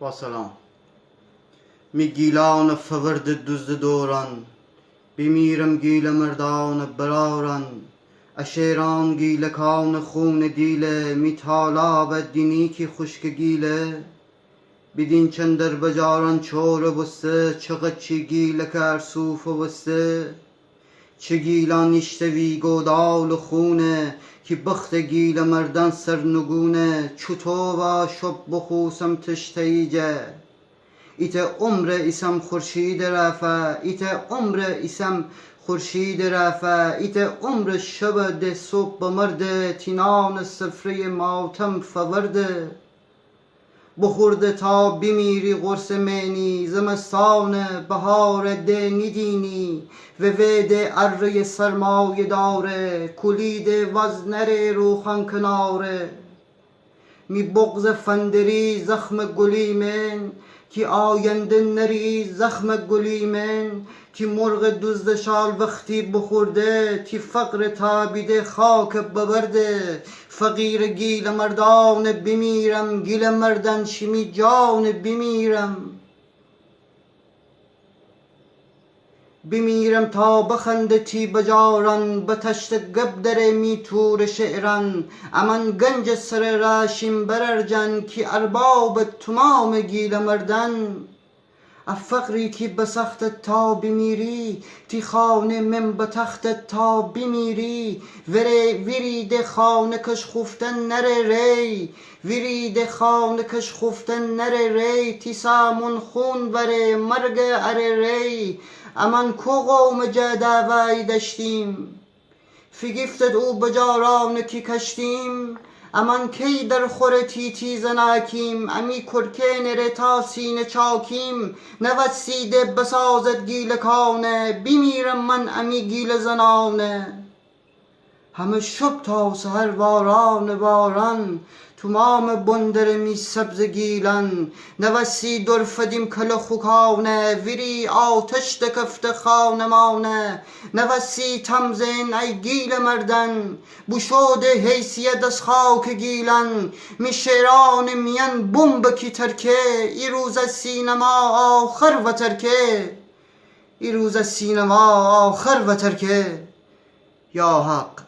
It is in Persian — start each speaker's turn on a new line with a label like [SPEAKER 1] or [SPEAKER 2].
[SPEAKER 1] با سلام. می گیلان فورد دزد دوران، بمیرم گیل مردان براران. اشیران گیل کان خون دیله، می تالاب دینی کی خشک گیله. بدین چندر بجاران چور بسته، چقد چی گیل کر صوف بسته. چه گیلان نیشتوی گودال خونه، که بخت گیل مردان سرنگونه. چوتو با شب بخوسم تشتیجه، ایت عمر ایسم خورشید رفه. ایت عمر ایسم خورشید رفه. ایت عمر شب ده صبح بمرده، تینان سفره ماتم فورده. بخورده تا بمیری قرص مینی، زمستان بهار ده ندینی. و ویده اره سرمایه داره، کلید وزنر روخان کناره. می بغز فندری زخم گلی من، که آینده نری زخم گلی من. که مرغ دزد شال وقتی بخورده، تی فقر تابیده خاک ببرده. فقیر گیل مردان بمیرم، گیل مردان شمی جان بمیرم. بمیرم تا بخنده تی بجاران، به تشت گبدر می تور شعران. امان گنج سر راشیم بررجن، که ارباب تمام گیل مردن. افقری که بسخت تا بمیری، تی خانه من بتخت تا بمیری. ورید خانه کش خفتن نره ری، ورید خانه کش خفتن نره ری. تی سامون خون وره مرگ اره ری. امان کو قوم جدوی دشتیم، فگفتد او بجاران کی کشتیم. امان کی در خور تی زناکیم، امی کرکین ره تا سینه چاکیم. نوسیده بسازد گیل کانه، بمیرم من امی گیل زنانه. همه شب تا سحر باران باران، تمام بندر می سبز گیلان. نوسی درفدیم کل خوکانه، وری آتش دکفت خانمانه. نوسی تمزین ای گیل مردن، بشود حیثیت از خاک گیلان. می شیران میان بمب کی ترکه، ای روز سینما آخر و ترکه. ای روز سینما آخر و ترکه. یا حق.